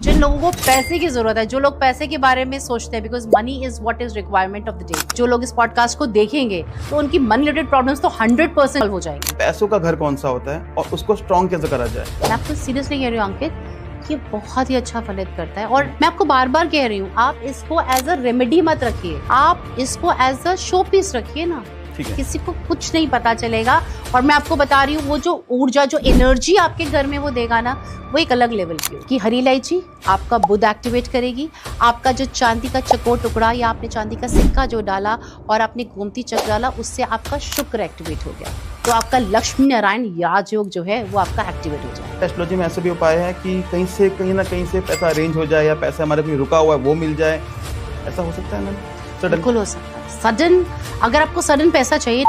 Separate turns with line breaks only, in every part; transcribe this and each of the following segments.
जिन लोगों को पैसे की जरूरत है, जो लोग पैसे के बारे में सोचते हैं, because money is what is requirement of the day, जो लोग इस पॉडकास्ट को देखेंगे तो उनकी मनी रिलेटेड प्रॉब्लम्स तो 100% सॉल्व हो जाएंगी।
पैसों का घर कौन सा होता है और उसको स्ट्रॉन्ग कैसे करा जाए।
मैं आपको सीरियसली कह रही हूँ अंकित, ये बहुत ही अच्छा फलित करता है। और मैं आपको बार बार कह रही हूँ, आप इसको एज अ रेमेडी मत रखिए, आप इसको एज अ शो पीस रखिए ना। किसी को कुछ नहीं पता चलेगा। और मैं आपको बता रही हूँ, वो जो ऊर्जा, जो एनर्जी आपके घर में वो देगा ना, वो एक अलग लेवल की होगी। हरी इलायची आपका बुध एक्टिवेट करेगी। आपका जो चांदी का चकोर टुकड़ा या आपने चांदी का सिक्का जो डाला और आपने गोमती चक्र डाला, उससे आपका शुक्र एक्टिवेट हो गया, तो आपका लक्ष्मी नारायण राजयोग जो है वो आपका एक्टिवेट हो जाए।
एस्ट्रोलॉजी में ऐसे भी उपाय है कि कहीं ना कहीं से पैसा अरेंज हो जाए या पैसा हमारे कहीं रुका हुआ है वो मिल जाए, ऐसा हो सकता है मैम?
बिल्कुल हो सकता है। सडन, अगर आपको सडन पैसा चाहिए,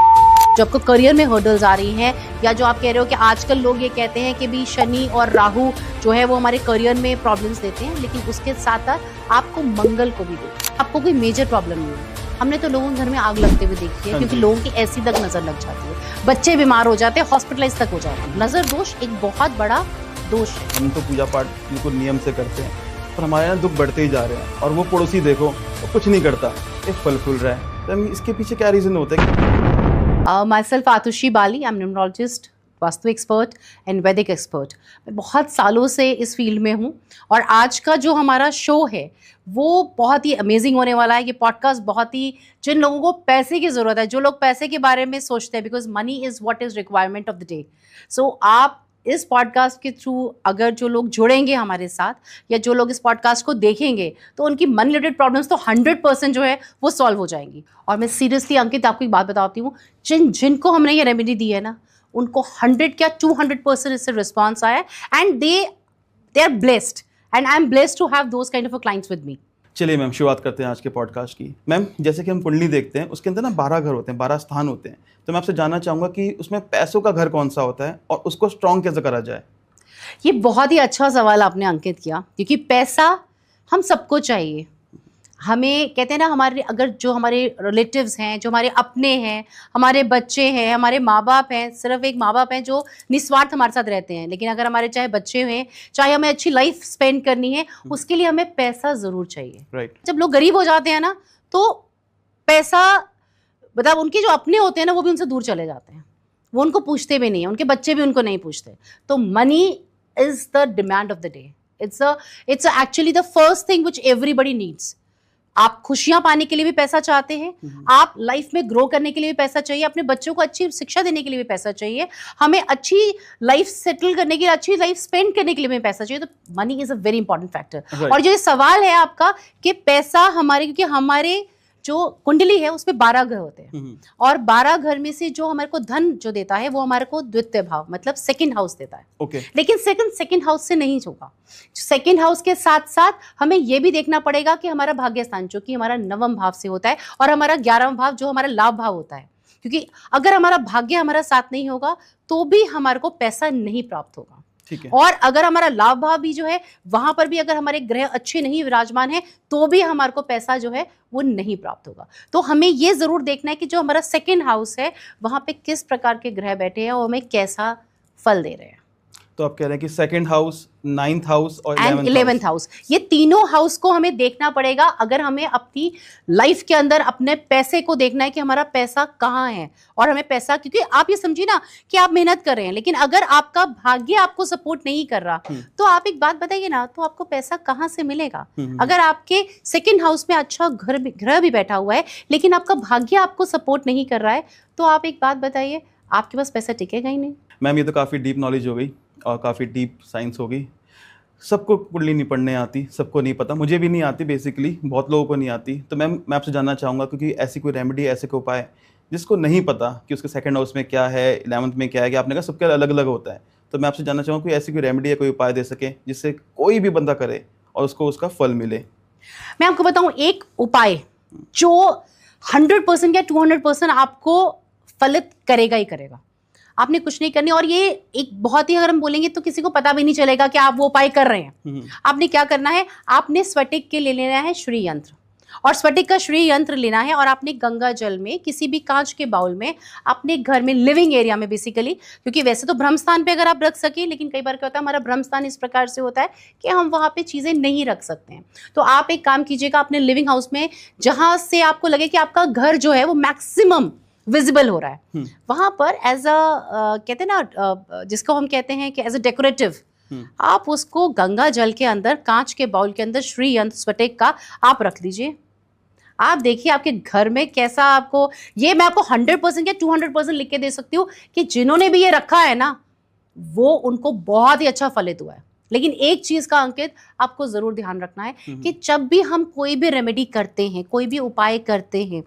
जो आपको करियर में हर्डल्स आ रही हैं, या जो आप कह रहे हो कि आजकल लोग ये कहते हैं कि भी शनि और राहु जो है वो हमारे करियर में प्रॉब्लम्स देते हैं, लेकिन उसके साथ साथ आपको मंगल को भी देते हैं, आपको कोई मेजर प्रॉब्लम नहीं है। हमने तो लोगों के घर में आग लगते हुए देखी है, क्योंकि लोगों की ऐसी तक नजर लग जाती है, बच्चे बीमार हो जाते हैं, हॉस्पिटलाइज तक हो जाते हैं। नजर दोष एक बहुत बड़ा दोष है।
हम तो पूजा पाठ बिल्कुल नियम से करते हैं, पर हमारे यहाँ दुख बढ़ते ही जा रहे हैं, और वो पड़ोसी देखो वो कुछ नहीं करता, एक फल फूल रहा है। तो इसके पीछे क्या रीजन होता है?
Myself Atushi Bali, I am numerologist, vastu expert and Vedic expert. मैं बहुत सालों से इस फील्ड में हूँ, और आज का जो हमारा शो है वो बहुत ही अमेजिंग होने वाला है। ये पॉडकास्ट बहुत ही, जिन लोगों को पैसे की ज़रूरत है, जो लोग पैसे के बारे में सोचते हैं, because money is what is requirement of the day. So आप इस पॉडकास्ट के थ्रू अगर जो लोग जुड़ेंगे हमारे साथ, या जो लोग इस पॉडकास्ट को देखेंगे, तो उनकी मनी रिलेटेड प्रॉब्लम्स तो 100% जो है वो सॉल्व हो जाएंगी। और मैं सीरियसली अंकित आपको एक बात बताती हूँ, जिनको हमने ये रेमेडी दी है ना, उनको 100 क्या 200% इससे रिस्पॉन्स आया है, and they are blessed, and I am blessed to have those kind of clients with me.
चलिए मैम, शुरुआत करते हैं आज के पॉडकास्ट की। मैम, जैसे कि हम कुंडली देखते हैं, उसके अंदर ना 12 घर होते हैं, 12 स्थान होते हैं। तो मैं आपसे जानना चाहूँगा कि उसमें पैसों का घर कौन सा होता है और उसको स्ट्रॉन्ग कैसे करा जाए।
ये बहुत ही अच्छा सवाल आपने अंकित किया, क्योंकि पैसा हम सबको चाहिए। हमें कहते हैं ना, हमारे अगर जो हमारे रिलेटिव्स हैं, जो हमारे अपने हैं, हमारे बच्चे हैं, हमारे माँ बाप हैं, सिर्फ एक माँ बाप हैं जो निस्वार्थ हमारे साथ रहते हैं, लेकिन अगर हमारे चाहे बच्चे हैं, चाहे हमें अच्छी लाइफ स्पेंड करनी है, उसके लिए हमें पैसा ज़रूर चाहिए।
राइट।
जब लोग गरीब हो जाते हैं ना, तो पैसा, मतलब उनके जो अपने होते हैं ना, वो भी उनसे दूर चले जाते हैं, वो उनको पूछते भी नहीं, उनके बच्चे भी उनको नहीं पूछते। तो money is the demand of the day. It's actually the first thing which everybody needs. आप खुशियां पाने के लिए भी पैसा चाहते हैं, आप लाइफ में ग्रो करने के लिए भी पैसा चाहिए, अपने बच्चों को अच्छी शिक्षा देने के लिए भी पैसा चाहिए, हमें अच्छी लाइफ सेटल करने के लिए, अच्छी लाइफ स्पेंड करने के लिए भी पैसा चाहिए। तो money is a very important factor. और जो ये सवाल है आपका कि पैसा हमारे, क्योंकि हमारे जो कुंडली है उसमें 12 घर होते हैं, और 12 घर में से जो हमारे को धन जो देता है वो हमारे को द्वितीय भाव, मतलब सेकंड हाउस देता है। लेकिन सेकंड हाउस से नहीं होगा। सेकंड हाउस के साथ साथ हमें ये भी देखना पड़ेगा कि हमारा भाग्य स्थान जो कि हमारा 9वां भाव से होता है, और हमारा 11वां भाव जो हमारा लाभ भाव होता है, क्योंकि अगर हमारा भाग्य हमारा साथ नहीं होगा तो भी हमारे को पैसा नहीं प्राप्त होगा। और अगर हमारा लाभ भाव भी जो है, वहां पर भी अगर हमारे ग्रह अच्छे नहीं विराजमान है, तो भी हमारे को पैसा जो है वो नहीं प्राप्त होगा। तो हमें ये जरूर देखना है कि जो हमारा सेकंड हाउस है वहां पे किस प्रकार के ग्रह बैठे हैं और हमें कैसा फल दे रहे हैं।
तो आप कह रहे हैं कि सेकंड हाउस, 9th हाउस और
11th हाउस, ये तीनों हाउस को हमें देखना पड़ेगा अगर हमें अपनी लाइफ के अंदर अपने पैसे को देखना है कि हमारा पैसा कहाँ है। और हमें पैसा, क्योंकि आप ये समझिए ना कि आप मेहनत कर रहे हैं, लेकिन अगर आपका भाग्य आपको सपोर्ट नहीं कर रहा, तो आप एक बात बताइए ना, तो आपको पैसा कहाँ से मिलेगा? अगर आपके सेकंड हाउस में अच्छा ग्रह भी बैठा हुआ है, लेकिन आपका भाग्य आपको सपोर्ट नहीं कर रहा है, तो आप एक बात बताइए, आपके पास पैसा टिकेगा ही नहीं।
मैम, ये तो काफ़ी डीप नॉलेज हो गई और काफ़ी डीप साइंस हो गई। सबको कुंडली नहीं पढ़ने आती, सबको नहीं पता, मुझे भी नहीं आती, बेसिकली बहुत लोगों को नहीं आती। तो मैम, मैं आपसे जानना चाहूँगा, क्योंकि ऐसी कोई रेमेडी, ऐसे कोई उपाय जिसको नहीं पता कि उसके सेकंड हाउस में क्या है, 11th में क्या है, कि आपने कहा सबके अलग अलग होता है, तो मैं आपसे जानना चाहूँगा कोई ऐसी कोई रेमेडी या कोई उपाय दे सके जिससे कोई भी बंदा करे और उसको उसका फल मिले।
मैं आपको बताऊँ एक उपाय जो 100% या 200% आपको फलित करेगा ही करेगा। आपने कुछ नहीं करनी, और ये एक बहुत ही, अगर हम बोलेंगे तो किसी को पता भी नहीं चलेगा कि आप वो उपाय कर रहे हैं। आपने क्या करना है, आपने स्फटिक के ले लेना है श्री यंत्र, और स्फटिक का श्री यंत्र लेना है और आपने गंगा जल में किसी भी कांच के बाउल में अपने घर में लिविंग एरिया में बेसिकली, क्योंकि वैसे तो ब्रह्म स्थान पे अगर आप रख सकें, लेकिन कई बार क्या होता है हमारा ब्रह्म स्थान इस प्रकार से होता है कि हम वहां पे चीजें नहीं रख सकते हैं। तो आप एक काम कीजिएगा अपने लिविंग हाउस में, जहां से आपको लगे कि आपका घर जो है वो मैक्सिमम विजिबल हो रहा है, वहां पर एज अ कहते हैं ना जिसको हम कहते हैं कि एज अ डेकोरेटिव, आप उसको गंगा जल के अंदर कांच के बाउल के अंदर श्री यंत्र स्फटिक का आप रख दीजिए। आप देखिए आपके घर में कैसा आपको, ये मैं आपको 100% या 200% लिख के दे सकती हूँ कि जिन्होंने भी ये रखा है ना वो उनको बहुत ही अच्छा फलित हुआ है। लेकिन एक चीज का अंकित आपको जरूर ध्यान रखना है कि जब भी हम कोई भी रेमेडी करते हैं, कोई भी उपाय करते हैं,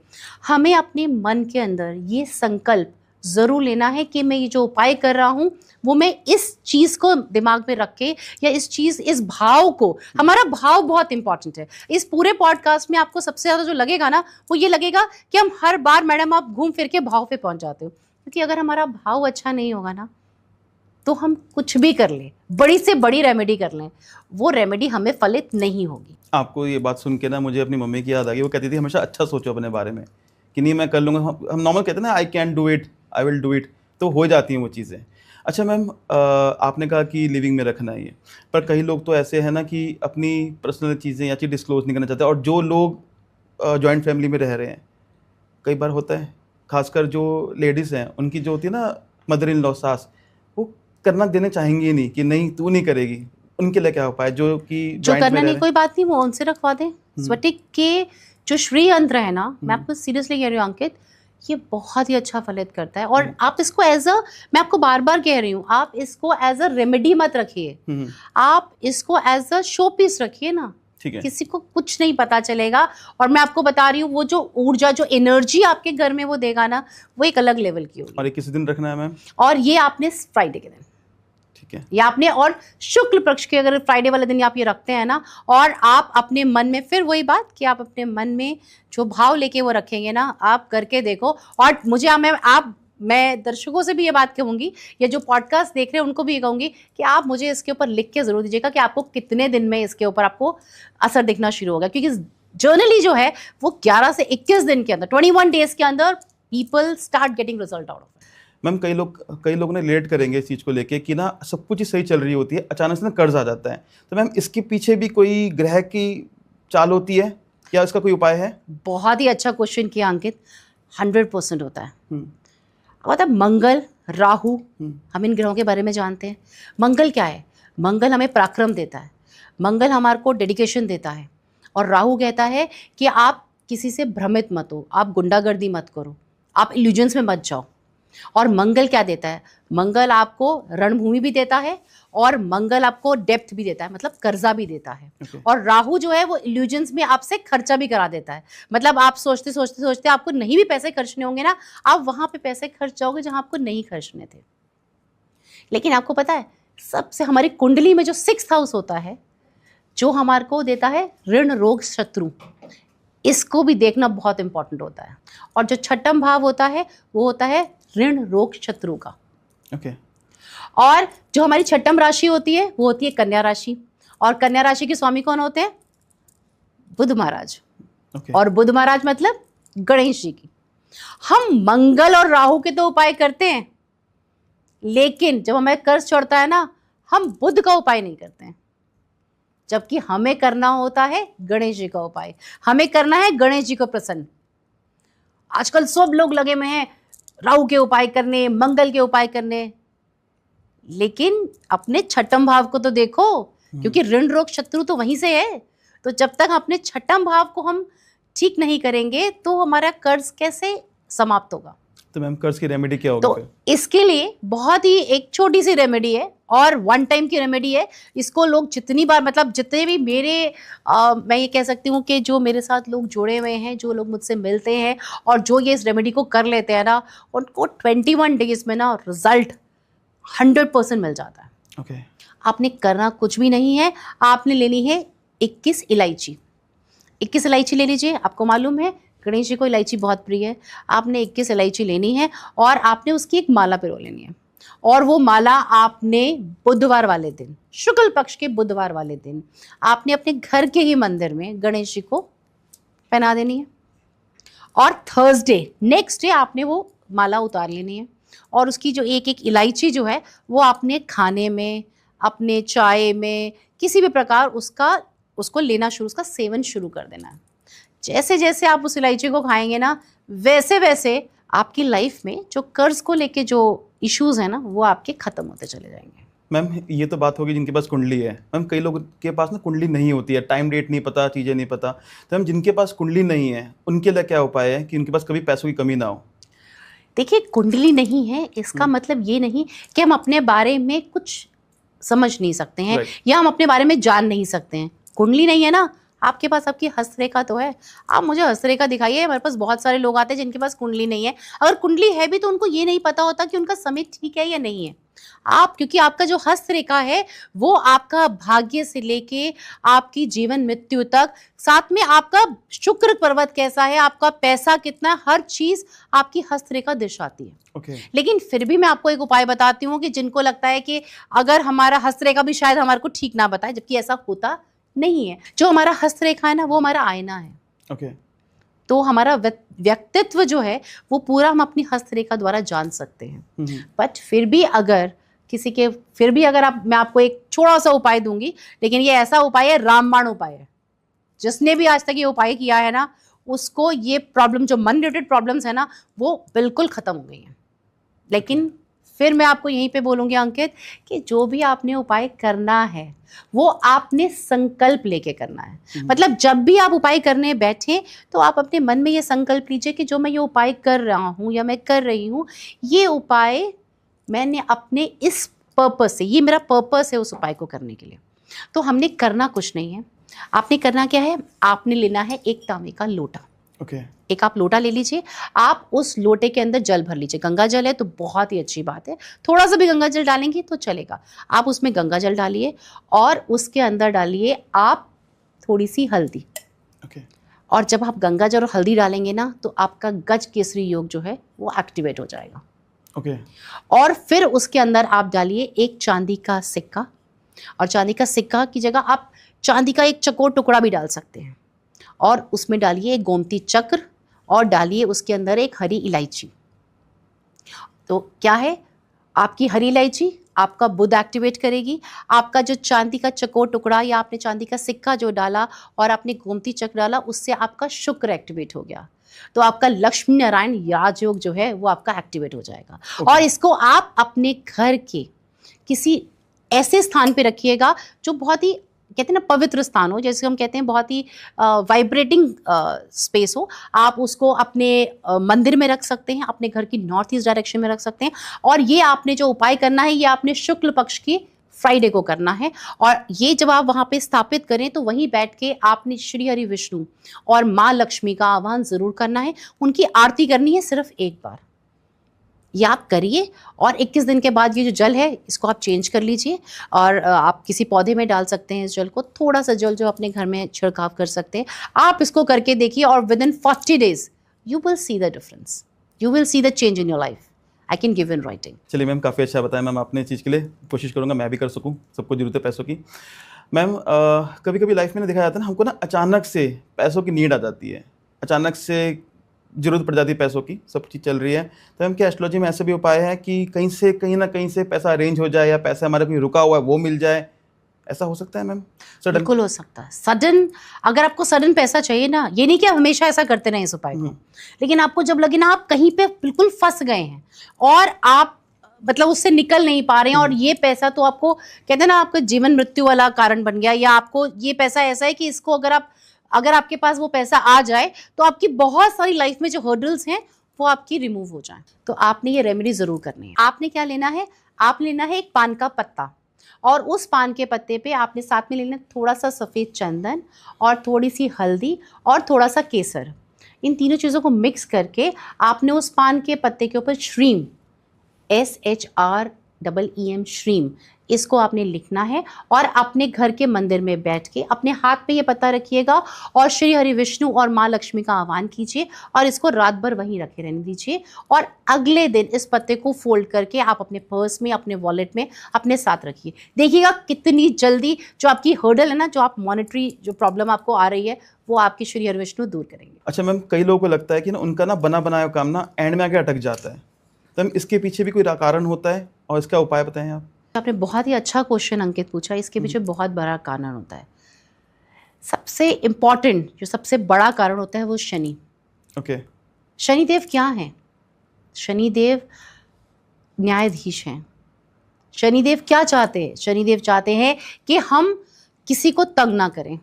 हमें अपने मन के अंदर ये संकल्प जरूर लेना है कि मैं ये जो उपाय कर रहा हूं वो मैं इस चीज को दिमाग में रख के, या इस भाव को, हमारा भाव बहुत इंपॉर्टेंट है। इस पूरे पॉडकास्ट में आपको सबसे ज्यादा जो लगेगा ना वो ये लगेगा कि हम हर बार मैडम आप घूम फिर के भाव पे पहुंच जाते हो, क्योंकि अगर हमारा भाव अच्छा नहीं होगा ना तो हम कुछ भी कर लें, बड़ी से बड़ी रेमेडी कर लें, वो रेमेडी हमें फलित नहीं होगी।
आपको ये बात सुन के ना मुझे अपनी मम्मी की याद आ गई। वो कहती थी हमेशा अच्छा सोचो अपने बारे में कि नहीं मैं कर लूँगा। हम नॉर्मल कहते हैं ना I can do it, I will do it, तो हो जाती हैं वो चीज़ें। अच्छा मैम, आपने कहा कि लिविंग में रखना है ये, पर कई लोग तो ऐसे हैं ना कि अपनी पर्सनल चीज़ें या चीज़ डिस्क्लोज नहीं करना चाहते, और जो लोग जॉइंट फैमिली में रह रहे हैं, कई बार होता है खासकर जो लेडीज़ हैं उनकी जो होती है ना मदर इन लॉ, सास, वो करना देने चाहेंगी नहीं कि नहीं तू नहीं करेगी। उनके लिए क्या उपाय, जो कि
जो करना नहीं कोई बात नहीं, वो उनसे रखवा दें। स्फटिक के जो श्री यंत्र है ना, मैं आपको सीरियसली कह रही हूँ अंकित, ये बहुत ही अच्छा फलित करता है। और आप इसको एज अ, मैं आपको बार बार कह रही हूँ, आप इसको एज अ रेमेडी मत रखिए, आप इसको एज अ शो पीस रखिए ना, किसी को कुछ नहीं पता चलेगा। और मैं आपको बता रही हूँ वो जो ऊर्जा, जो एनर्जी आपके घर में वो देगा ना, वो एक अलग लेवल की होगी।
और ये किस दिन रखना है मैम?
और ये आपने फ्राइडे के दिन,
ठीक है,
या आपने, और शुक्ल पक्ष के अगर फ्राइडे वाले दिन आप ये रखते हैं ना, और आप अपने मन में, फिर वही बात कि आप अपने मन में जो भाव लेके वो रखेंगे ना, आप करके देखो। और मुझे मैं दर्शकों से भी ये बात कहूंगी, या जो पॉडकास्ट देख रहे हैं उनको भी ये कहूंगी कि आप मुझे इसके ऊपर लिख के जरूर दीजिएगा कि आपको कितने दिन में इसके ऊपर आपको असर दिखना शुरू होगा। क्योंकि जर्नली जो है वो 11 से 21 दिन के अंदर, 21 डेज के अंदर people start getting result out of it.
Ma'am कई लोग ने रिलेट करेंगे इस चीज़ को लेके कि ना सब कुछ ही सही चल रही होती है, अचानक से ना कर्ज आ जाता है, तो मैम इसके पीछे भी कोई ग्रह की चाल होती है, क्या इसका कोई उपाय है?
बहुत ही अच्छा क्वेश्चन किया अंकित। 100% होता है। मतलब मंगल, राहु, हम इन ग्रहों के बारे में जानते हैं। मंगल क्या है? मंगल हमें पराक्रम देता है, मंगल हमारे को डेडिकेशन देता है। और राहु कहता है कि आप किसी से भ्रमित मत हो, आप गुंडागर्दी मत करो, आप इल्यूजन्स में मत जाओ। और मंगल क्या देता है? मंगल आपको रणभूमि भी देता है, और मंगल आपको डेप्थ भी देता है, मतलब कर्जा भी देता है। और राहु जो है वो इल्यूजन्स में आपसे खर्चा भी करा देता है। मतलब आप सोचते सोचते सोचते आपको नहीं भी पैसे खर्चने होंगे ना, आप वहां पे पैसे खर्च जाओगे जहां आपको नहीं खर्चने थे। लेकिन आपको पता है सबसे हमारी कुंडली में जो 6th हाउस होता है, जो हमारे को देता है ऋण रोग शत्रु, इसको भी देखना बहुत इंपॉर्टेंट होता है। और जो 6ठम भाव होता है वो होता है ऋण रोग शत्रु का।
ओके।
और जो हमारी 6ठम राशि होती है वो होती है कन्या राशि, और कन्या राशि के स्वामी कौन होते हैं? बुध महाराज। और बुध महाराज मतलब गणेश जी की। हम मंगल और राहु के तो उपाय करते हैं, लेकिन जब हमें कर्ज चढ़ता है ना, हम बुध का उपाय नहीं करते हैं, जबकि हमें करना होता है गणेश जी का उपाय। हमें करना है गणेश जी को प्रसन्न। आजकल सब लोग लगे हुए हैं राहु के उपाय करने, मंगल के उपाय करने, लेकिन अपने 6ठम भाव को तो देखो, क्योंकि ऋण रोग शत्रु तो वहीं से है। तो जब तक अपने 6ठम भाव को हम ठीक नहीं करेंगे तो हमारा कर्ज कैसे समाप्त होगा?
तो मैम कर्ज की रेमेडी क्या होगी?
तो इसके लिए बहुत ही एक छोटी सी रेमेडी है, और 1 टाइम की रेमेडी है। इसको लोग जितनी बार, मतलब जितने भी मैं ये कह सकती हूँ कि जो मेरे साथ लोग जुड़े हुए हैं, जो लोग मुझसे मिलते हैं और जो ये इस रेमेडी को कर लेते हैं ना, उनको 21 डेज में ना रिजल्ट 100% मिल जाता है।
ओके।
आपने करना कुछ भी नहीं है, आपने लेनी है 21 इलायची। 21 इलायची ले लीजिए। आपको मालूम है गणेश जी को इलायची बहुत प्रिय है। आपने 21 इलायची लेनी है और आपने उसकी एक माला पिरो लेनी है, और वो माला आपने बुधवार वाले दिन, शुक्ल पक्ष के बुधवार वाले दिन, आपने अपने घर के ही मंदिर में गणेश जी को पहना देनी है, और थर्सडे नेक्स्ट डे आपने वो माला उतार लेनी है, और उसकी जो एक एक इलायची जो है वो आपने खाने में, अपने चाय में, किसी भी प्रकार उसको लेना शुरू, उसका सेवन शुरू कर देना है। जैसे जैसे आप उस इलायची को खाएंगे ना, वैसे वैसे आपकी लाइफ में जो कर्ज को लेके जो इश्यूज है ना, वो आपके खत्म होते चले जाएंगे।
मैम ये तो बात होगी जिनके पास कुंडली है। मैम कई लोगों के पास ना कुंडली नहीं होती है, टाइम डेट नहीं पता, चीज़ें नहीं पता। तो मैम जिनके पास कुंडली नहीं है उनके लिए क्या उपाय है कि उनके पास कभी पैसों की कमी ना हो?
देखिए, कुंडली नहीं है इसका मतलब ये नहीं कि हम अपने बारे में कुछ समझ नहीं सकते हैं, या हम अपने बारे में जान नहीं सकते हैं। कुंडली नहीं है ना, आपके पास आपकी हस्तरेखा तो है। आप मुझे हस्तरेखा दिखाइए। हमारे पास बहुत सारे लोग आते हैं जिनके पास कुंडली नहीं है। अगर कुंडली है भी तो उनको ये नहीं पता होता कि उनका समय ठीक है या नहीं है। क्योंकि आपका जो हस्तरेखा है वो आपका भाग्य से लेके आपकी जीवन मृत्यु तक, साथ में आपका शुक्र पर्वत कैसा है, आपका पैसा कितना, हर चीज आपकी हस्तरेखा दर्शाती है। लेकिन फिर भी मैं आपको एक उपाय बताती हूँ कि जिनको लगता है कि अगर हमारा हस्तरेखा भी शायद हमारे को ठीक ना बताए, जबकि ऐसा होता नहीं है। जो हमारा हस्तरेखा है ना, वो हमारा आईना है। तो हमारा व्यक्तित्व जो है वो पूरा हम अपनी हस्तरेखा द्वारा जान सकते हैं। बट फिर भी अगर मैं आपको एक छोटा सा उपाय दूंगी, लेकिन ये ऐसा उपाय है, रामबाण उपाय है। जिसने भी आज तक ये उपाय किया है ना, उसको ये प्रॉब्लम, जो मन रिलेटेड प्रॉब्लम्स है ना, वो बिल्कुल खत्म हो गई हैं। लेकिन फिर मैं आपको यहीं पे बोलूँगी अंकित, कि जो भी आपने उपाय करना है वो आपने संकल्प लेके करना है। मतलब जब भी आप उपाय करने बैठे तो आप अपने मन में ये संकल्प लीजिए कि जो मैं ये उपाय कर रहा हूँ या मैं कर रही हूँ, ये उपाय मैंने अपने इस पर्पस से, ये मेरा पर्पस है उस उपाय को करने के लिए। तो हमने करना कुछ नहीं है। आपने करना क्या है, आपने लेना है एक तांबे का लोटा। एक आप लोटा ले लीजिए, आप उस लोटे के अंदर जल भर लीजिए। गंगा जल है तो बहुत ही अच्छी बात है, थोड़ा सा भी गंगा जल डालेंगे तो चलेगा। आप उसमें गंगा जल डालिए और उसके अंदर डालिए आप थोड़ी सी हल्दी। और जब आप गंगा जल और हल्दी डालेंगे ना, तो आपका गज केसरी योग जो है वो एक्टिवेट हो जाएगा। और फिर उसके अंदर आप डालिए एक चांदी का सिक्का, और चांदी का सिक्का की जगह आप चांदी का एक चकोर टुकड़ा भी डाल सकते हैं, और उसमें डालिए एक गोमती चक्र, और डालिए उसके अंदर एक हरी इलायची। तो क्या है, आपकी हरी इलायची आपका बुध एक्टिवेट करेगी। आपका जो चांदी का चकोर टुकड़ा या आपने चांदी का सिक्का जो डाला और आपने गोमती चक्र डाला, उससे आपका शुक्र एक्टिवेट हो गया। तो आपका लक्ष्मी नारायण राजयोग जो है वो आपका एक्टिवेट हो जाएगा। और इसको आप अपने घर के किसी ऐसे स्थान पे रखिएगा जो बहुत ही, कहते हैं ना, पवित्र स्थान हो, जैसे हम कहते हैं बहुत ही वाइब्रेटिंग स्पेस हो। आप उसको अपने मंदिर में रख सकते हैं, अपने घर की नॉर्थ ईस्ट डायरेक्शन में रख सकते हैं। और ये आपने जो उपाय करना है, ये आपने शुक्ल पक्ष की फ्राइडे को करना है। और ये जब आप वहाँ पे स्थापित करें तो वहीं बैठ के आपने श्री हरि विष्णु और माँ लक्ष्मी का आह्वान ज़रूर करना है। उनकी आरती करनी है सिर्फ एक बार। ये आप करिए, और 21 दिन के बाद ये जो जल है इसको आप चेंज कर लीजिए, और आप किसी पौधे में डाल सकते हैं इस जल को। थोड़ा सा जल जो अपने घर में छिड़काव कर सकते हैं। आप इसको करके देखिए, और with in 40 days you will see the difference, you will see the change in your life. I can give in writing.
चलिए मैम, काफ़ी अच्छा बताया मैम आपने। इस चीज़ के लिए कोशिश करूँगा मैं भी कर सकूँ, सबको जरूरत है पैसों की। मैम कभी कभी लाइफ में देखा जाता है ना, हमको ना अचानक से पैसों की नीड आ जाती है, अचानक से जरूरत पड़ जाती है पैसों की, सब चीज़ चल रही है। तो मैम क्या एस्ट्रोलॉजी में ऐसा भी उपाय है कि कहीं ना कहीं से पैसा अरेंज हो जाए, या पैसा हमारा कोई रुका हुआ है वो मिल जाए? ऐसा हो सकता है मैम?
बिल्कुल हो सकता है। सडन, अगर आपको सडन पैसा चाहिए ना, ये नहीं कि आप हमेशा ऐसा करते रहें इस उपाय को, लेकिन आपको जब लगे ना आप कहीं पे बिल्कुल फंस गए हैं और आप मतलब उससे निकल नहीं पा रहे हैं, और ये पैसा तो आपको, कहते हैं ना, आपको जीवन मृत्यु वाला कारण बन गया, या आपको ये पैसा ऐसा है कि इसको अगर आपके पास वो पैसा आ जाए तो आपकी बहुत सारी लाइफ में जो हर्डल्स हैं वो आपकी रिमूव हो जाए। तो आपने ये रेमेडी जरूर करनी है। आपने क्या लेना है, आप लेना है एक पान का पत्ता, और उस पान के पत्ते पे आपने साथ में लेना थोड़ा सा सफ़ेद चंदन और थोड़ी सी हल्दी और थोड़ा सा केसर। इन तीनों चीज़ों को मिक्स करके आपने उस पान के पत्ते के ऊपर श्रीम, SHREEM SHREEM, श्रीम, इसको आपने लिखना है और अपने घर के मंदिर में बैठ के अपने हाथ पे ये पता रखिएगा और श्री हरि विष्णु और माँ लक्ष्मी का आह्वान कीजिए और इसको रात भर वहीं रखे रहने दीजिए और अगले दिन इस पत्ते को फोल्ड करके आप अपने पर्स में, अपने वॉलेट में अपने साथ रखिए। देखिएगा कितनी जल्दी जो आपकी हर्डल है ना, जो आप मॉनेटरी जो प्रॉब्लम आपको आ रही है, वो आपकी श्री हरि विष्णु दूर करेंगे।
अच्छा मैम, कई लोगों को लगता है कि ना उनका ना बना बनाया काम ना एंड में आके अटक जाता है, तो मैम इसके पीछे भी कोई कारण होता है और इसका उपाय बताएं आप।
आपने बहुत ही अच्छा क्वेश्चन अंकित पूछा। इसके पीछे बहुत बड़ा कारण होता है। सबसे इम्पॉर्टेंट जो सबसे बड़ा कारण होता है वो शनि।
ओके।
शनिदेव क्या हैं? शनिदेव न्यायाधीश हैं। शनिदेव क्या चाहते हैं? शनिदेव चाहते हैं कि हम किसी को तंग ना करें,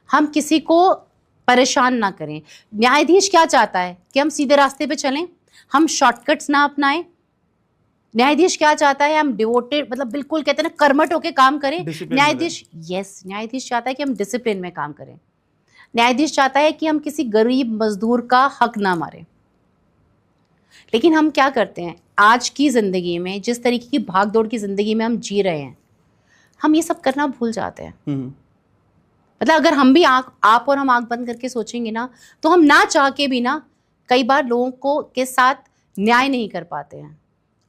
हम किसी को परेशान ना करें। न्यायाधीश क्या चाहता है? कि हम सीधे रास्ते पे चलें, हम शॉर्टकट्स ना अपनाएं। न्यायाधीश क्या चाहता है? हम डिवोटेड, मतलब बिल्कुल कहते हैं ना कर्मठ होकर काम करें। न्यायाधीश न्यायाधीश चाहता है कि हम डिसिप्लिन में काम करें। न्यायाधीश चाहता है कि हम किसी गरीब मजदूर का हक ना मारें। लेकिन हम क्या करते हैं आज की जिंदगी में, जिस तरीके की भागदौड़ की जिंदगी में हम जी रहे हैं, हम ये सब करना भूल जाते हैं। मतलब अगर हम भी आप और हम आंख बंद करके सोचेंगे ना, तो हम ना चाह के भी ना कई बार लोगों को के साथ न्याय नहीं कर पाते हैं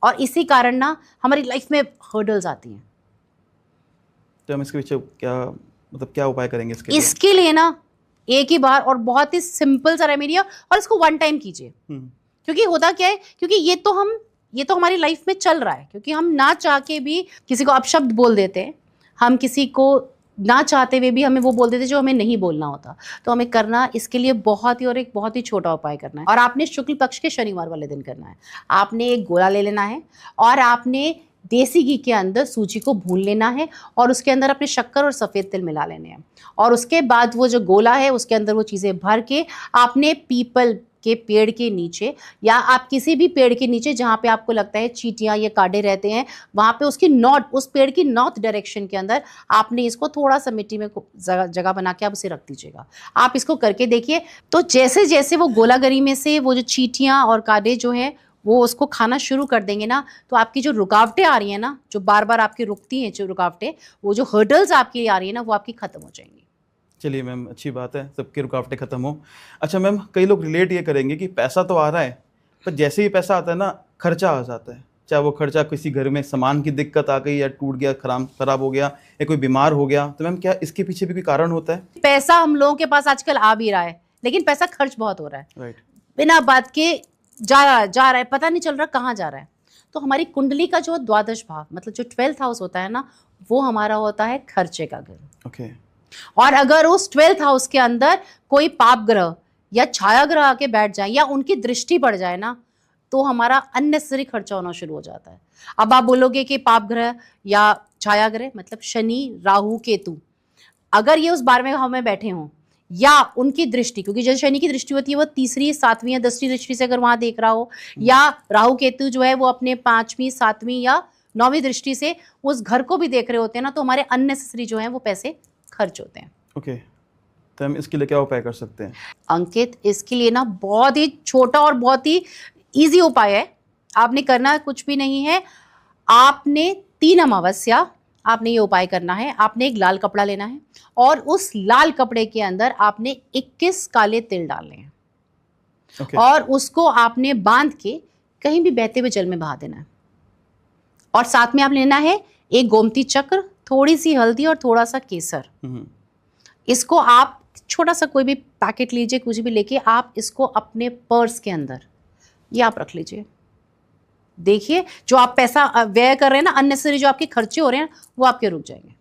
और इसी कारण ना हमारी लाइफ में हर्डल्स आती हैं।
तो हम इसके पीछे क्या उपाय करेंगे
इसके लिए ना एक ही बार और बहुत ही सिंपल सा रेमेडी है और इसको वन टाइम कीजिए। क्योंकि होता क्या है, क्योंकि ये तो हमारी लाइफ में चल रहा है, क्योंकि हम ना चाह के भी किसी को अपशब्द बोल देते हैं, हम किसी को ना चाहते हुए भी हमें वो बोल देते जो हमें नहीं बोलना होता। तो हमें करना इसके लिए एक बहुत ही छोटा उपाय करना है और आपने शुक्ल पक्ष के शनिवार वाले दिन करना है। आपने एक गोला ले लेना है और आपने देसी घी के अंदर सूजी को भून लेना है और उसके अंदर अपने शक्कर और सफ़ेद तिल मिला लेने हैं और उसके बाद वो जो गोला है उसके अंदर वो चीज़ें भर के आपने पीपल के पेड़ के नीचे या आप किसी भी पेड़ के नीचे जहाँ पे आपको लगता है चींटियाँ या कांटे रहते हैं, वहाँ पे उस पेड़ की नॉर्थ डायरेक्शन के अंदर आपने इसको थोड़ा सा मिट्टी में जगह बना के आप उसे रख दीजिएगा। आप इसको करके देखिए, तो जैसे जैसे वो गोलागरी में से वो जो चींटियाँ और कांटे जो है वो उसको खाना शुरू कर देंगे ना, तो आपकी जो रुकावटें आ रही हैं ना, जो बार बार आपकी रुकती हैं जो रुकावटें, वो जो हर्डल्स आपकी आ रही है ना, वो आपकी खत्म हो जाएंगी।
चलिए मैम, अच्छी बात है, सबकी रुकावटें खत्म हो। अच्छा मैम, कई लोग रिलेट ये करेंगे कि पैसा तो आ रहा है, पर जैसे ही पैसा आता है ना, खर्चा आ जाता है। चाहे वो खर्चा किसी घर में सामान की दिक्कत आ गई या टूट गया, खराब हो गया या कोई बीमार हो गया, तो मैम क्या इसके पीछे भी कोई कारण होता है?
पैसा हम लोगों के पास आजकल आ भी रहा है, लेकिन पैसा खर्च बहुत हो रहा है।
राइट।
बिना बात के जा रहा है, पता नहीं चल रहा कहाँ जा रहा है। तो हमारी कुंडली का जो द्वादश भाव, मतलब जो 12th हाउस होता है ना, वो हमारा होता है खर्चे का घर।
ओके।
और अगर उस 12th हाउस के अंदर कोई पाप ग्रह या छाया ग्रह आके बैठ जाए या उनकी दृष्टि पड़ जाए ना, तो हमारा अननेसेसरी खर्चा होना शुरू हो जाता है। अब आप बोलोगे कि पाप ग्रह या छाया ग्रह मतलब शनि, राहु, केतु, अगर ये उस 12वें भाव में बैठे हों या उनकी दृष्टि, क्योंकि जो शनि की दृष्टि होती है वो 3री, 7वीं या 10वीं दृष्टि से अगर वहां देख रहा हो, या राहु केतु जो है वो अपने 5वीं, 7वीं या 9वीं दृष्टि से उस घर को भी देख रहे होते हैं ना, तो हमारे अननेसेसरी जो है वो पैसे खर्च होते हैं।
ओके। तो हम इसके लिए क्या उपाय कर सकते हैं?
अंकित, इसके लिए ना बहुत ही छोटा और बहुत ही इजी उपाय है। आपने करना कुछ भी नहीं है। आपने 3 अमावस्या आपने ये उपाय करना है। आपने एक लाल कपड़ा लेना है और उस लाल कपड़े के अंदर आपने 21 काले तिल डालने हैं।
Okay.
और उसको आपने बांध के कहीं भी बहते हुए जल में बहा देना है। और साथ में आप लेना है एक गोमती चक्र, थोड़ी सी हल्दी और थोड़ा सा केसर। इसको आप छोटा सा कोई भी पैकेट लीजिए, कुछ भी लेके आप इसको अपने पर्स के अंदर ये आप रख लीजिए। देखिए जो आप पैसा व्यय कर रहे हैं ना, अननेसेसरी जो आपके खर्चे हो रहे हैं, वो आपके रुक जाएंगे।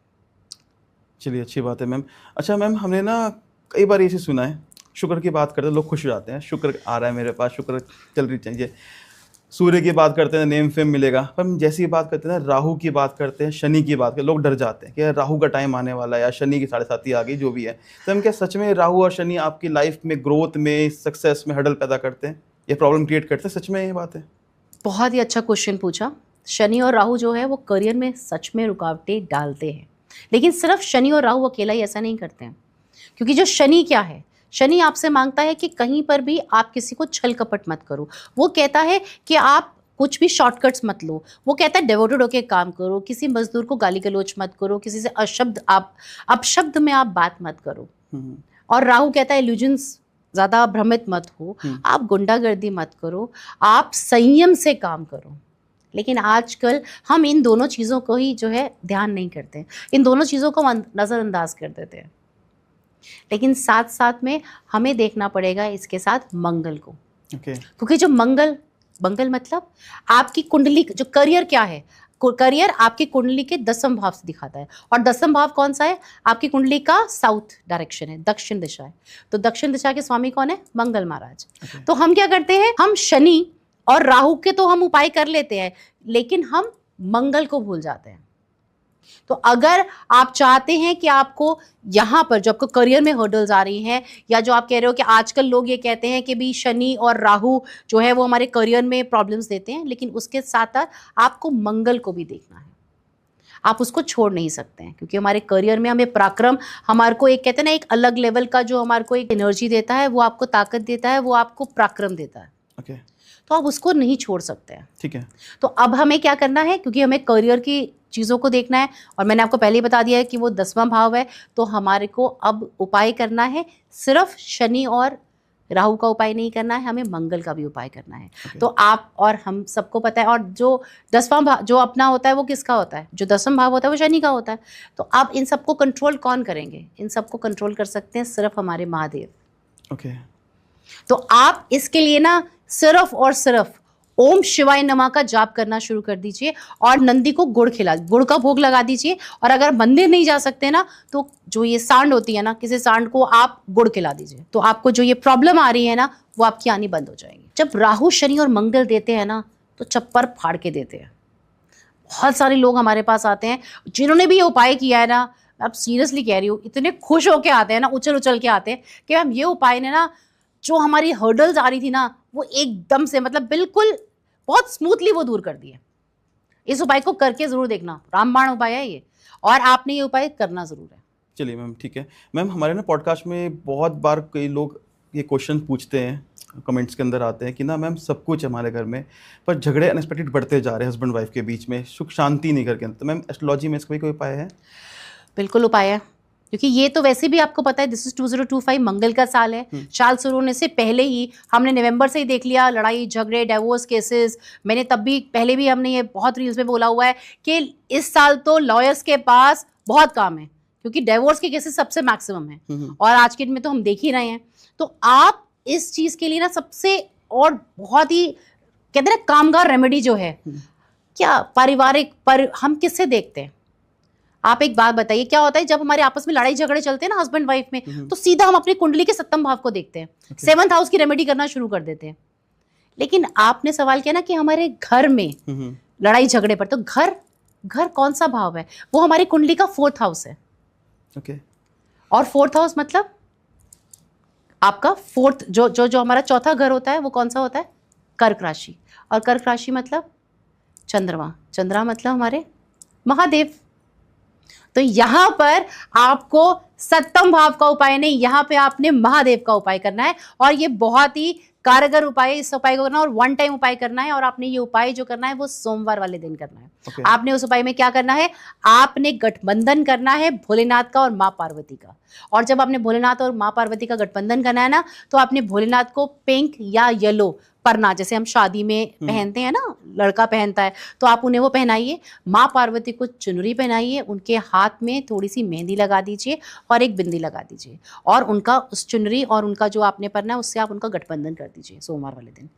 चलिए, अच्छी बात है मैम। अच्छा मैम, हमने ना कई बार ऐसे सुना है, शुक्र की बात करते हैं लोग खुश हो जाते हैं, शुक्र आ रहा है मेरे पास, शुक्र चल रही चाहिए। सूर्य की बात करते हैं, नेम फेम मिलेगा। पर हम जैसी बात करते हैं ना, राहु की बात करते हैं, शनि की बात करते हैं, लोग डर जाते हैं कि यार राहु का टाइम आने वाला है या शनि की 7.5 आ गई, जो भी है। तो हम क्या सच में राहु और शनि आपकी लाइफ में ग्रोथ में, सक्सेस में हडल पैदा करते हैं, ये प्रॉब्लम क्रिएट करते हैं? सच में ये बात है?
बहुत ही अच्छा क्वेश्चन पूछा। शनि और राहु जो है वो करियर में सच में रुकावटें डालते हैं, लेकिन सिर्फ शनि और राहु अकेला ही ऐसा नहीं करते हैं। क्योंकि जो शनि क्या है, शनि आपसे मांगता है कि कहीं पर भी आप किसी को छल कपट मत करो। वो कहता है कि आप कुछ भी शॉर्टकट्स मत लो। वो कहता है डिवोटेड होके काम करो, किसी मजदूर को गाली गलौज मत करो, किसी से अपशब्द में आप बात मत करो। और राहु कहता है इल्यूजन्स, ज़्यादा भ्रमित मत हो, आप गुंडागर्दी मत करो, आप संयम से काम करो। लेकिन आजकल हम इन दोनों चीज़ों को ही जो है ध्यान नहीं करते, इन दोनों चीज़ों को नज़रअंदाज कर देते हैं। लेकिन साथ साथ में हमें देखना पड़ेगा इसके साथ मंगल को, क्योंकि जो मंगल मतलब आपकी कुंडली, जो करियर क्या है, करियर आपकी कुंडली के 10वें भाव से दिखाता है। और 10वां भाव कौन सा है? आपकी कुंडली का साउथ डायरेक्शन है, दक्षिण दिशा है। तो दक्षिण दिशा के स्वामी कौन है? मंगल महाराज। तो हम क्या करते हैं, हम शनि और राहु के तो हम उपाय कर लेते हैं, लेकिन हम मंगल को भूल जाते हैं। तो अगर आप चाहते हैं कि आपको यहाँ पर जो आपको करियर में हर्डल्स आ रही हैं, या जो आप कह रहे हो कि आजकल लोग ये कहते हैं कि भी शनि और राहु जो है वो हमारे करियर में प्रॉब्लम्स देते हैं, लेकिन उसके साथ साथ आपको मंगल को भी देखना है। आप उसको छोड़ नहीं सकते हैं, क्योंकि हमारे करियर में हमें पराक्रम, हमारे को एक कहते हैं ना एक अलग लेवल का जो हमारे को एक एनर्जी देता है, वो आपको ताकत देता है, वो आपको पराक्रम देता है। तो आप उसको नहीं छोड़ सकते हैं।
ठीक है।
तो अब हमें क्या करना है, क्योंकि हमें करियर की चीज़ों को देखना है, और मैंने आपको पहले ही बता दिया है कि वो 10वां भाव है, तो हमारे को अब उपाय करना है। सिर्फ शनि और राहु का उपाय नहीं करना है, हमें मंगल का भी उपाय करना है। तो आप और हम सबको पता है, और जो 10वां भाव जो अपना होता है वो किसका होता है? जो 10वां भाव होता है वो शनि का होता है। तो अब इन सबको कंट्रोल कौन करेंगे? इन सबको कंट्रोल कर सकते हैं सिर्फ हमारे महादेव। तो आप इसके लिए ना सिर्फ और सिर्फ ओम शिवाय नमः का जाप करना शुरू कर दीजिए, और नंदी को गुड़ का भोग लगा दीजिए। और अगर मंदिर नहीं जा सकते ना, तो जो ये सांड होती है ना, किसी सांड को आप गुड़ खिला दीजिए, तो आपको जो ये प्रॉब्लम आ रही है ना, वो आपकी आनी बंद हो जाएगी। जब राहु शनि और मंगल देते हैं ना, तो चप्पर फाड़ के देते हैं। बहुत सारे लोग हमारे पास आते हैं जिन्होंने भी ये उपाय किया है ना, अब सीरियसली कह रही हूँ, इतने खुश होके आते हैं ना, उछल के आते हैं कि मैम ये उपाय ने ना जो हमारी हर्डल्स आ रही थी ना, वो एकदम से मतलब बिल्कुल बहुत स्मूथली वो दूर कर दिए। इस उपाय को करके जरूर देखना, रामबाण उपाय है ये, और आपने ये उपाय करना जरूर है।
चलिए मैम, ठीक है मैम। हमारे ना पॉडकास्ट में बहुत बार कई लोग ये क्वेश्चन पूछते हैं, कमेंट्स के अंदर आते हैं कि ना मैम सब कुछ हमारे घर में, पर झगड़े अनएक्सपेक्टेड बढ़ते जा रहे हैं हस्बैंड वाइफ के बीच में, सुख शांति नहीं करके। तो मैम एस्ट्रोलॉजी में इसका कोई उपाय है?
बिल्कुल उपाय है, क्योंकि ये तो वैसे भी आपको पता है दिस इज 2025 मंगल का साल है। साल शुरू होने से पहले ही हमने नवंबर से ही देख लिया लड़ाई झगड़े डाइवोर्स केसेस। मैंने तब भी पहले भी हमने ये बहुत रील्स में बोला हुआ है कि इस साल तो लॉयर्स के पास बहुत काम है, क्योंकि डाइवोर्स के केसेस सबसे मैक्सिमम है, और आज के दिन में तो हम देख ही रहे हैं। तो आप इस चीज़ के लिए ना सबसे और बहुत ही कहते हैं ना कामगार रेमेडी जो है क्या, पारिवारिक पर हम किससे देखते हैं? आप एक बात बताइए, क्या होता है जब हमारे आपस में लड़ाई झगड़े चलते हैं ना हस्बैंड वाइफ में, तो सीधा हम अपनी कुंडली के 7वें भाव को देखते हैं, 7th हाउस की रेमेडी करना शुरू कर देते हैं। लेकिन आपने सवाल किया ना कि हमारे घर में लड़ाई झगड़े पर, तो घर कौन सा भाव है? वो हमारी कुंडली का 4th हाउस है। और 4th हाउस मतलब आपका 4th जो हमारा चौथा घर होता है, वो कौन सा होता है? कर्क राशि। और कर्क राशि मतलब चंद्रमा मतलब हमारे महादेव। तो यहाँ पर आपको 7वें भाव का उपाय नहीं, यहाँ पे आपने महादेव का उपाय करना है, और ये बहुत ही कारगर उपाय है। इस उपाय को करना और 1 टाइम उपाय करना है, और आपने ये उपाय जो करना है वो सोमवार वाले दिन करना है। आपने उस उपाय में क्या करना है, आपने गठबंधन करना है भोलेनाथ का और माँ पार्वती का। और जब आपने भोलेनाथ और माँ पार्वती का गठबंधन करना है ना, तो आपने भोलेनाथ को पिंक या येलो परना, जैसे हम शादी में पहनते हैं ना, लड़का पहनता है, तो आप उन्हें वो पहनाइए। माँ पार्वती को चुनरी पहनाइए, उनके हाथ में थोड़ी सी मेहंदी लगा दीजिए और एक बिंदी लगा दीजिए, और उनका उस चुनरी और उनका जो आपने पहना है उससे आप उनका गठबंधन कर दीजिए सोमवार वाले दिन,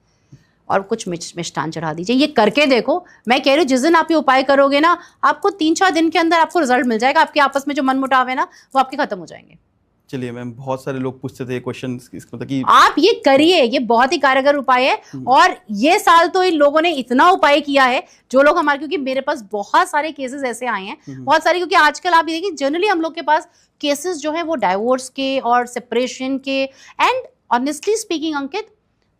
और कुछ मिष्ठान चढ़ा दीजिए। ये करके देखो, मैं कह रही हूँ जिस दिन आप ये उपाय करोगे ना, आपको 3-4 दिन के अंदर आपको रिजल्ट मिल जाएगा। आपके आपस में जो मनमुटाव है ना, वो आपके खत्म हो जाएंगे।
चलिए मैम, बहुत सारे लोग पूछते थे क्वेश्चन, मतलब कि
आप ये करिए, ये बहुत ही कारगर उपाय है। और ये साल तो इन लोगों ने इतना उपाय किया है, जो लोग हमारे, क्योंकि मेरे पास बहुत सारे केसेस ऐसे आए हैं, बहुत सारे, क्योंकि आजकल आप ये देखिए जनरली हम लोग के पास केसेस जो है वो डाइवोर्स के और सेपरेशन के, and honestly speaking Ankit,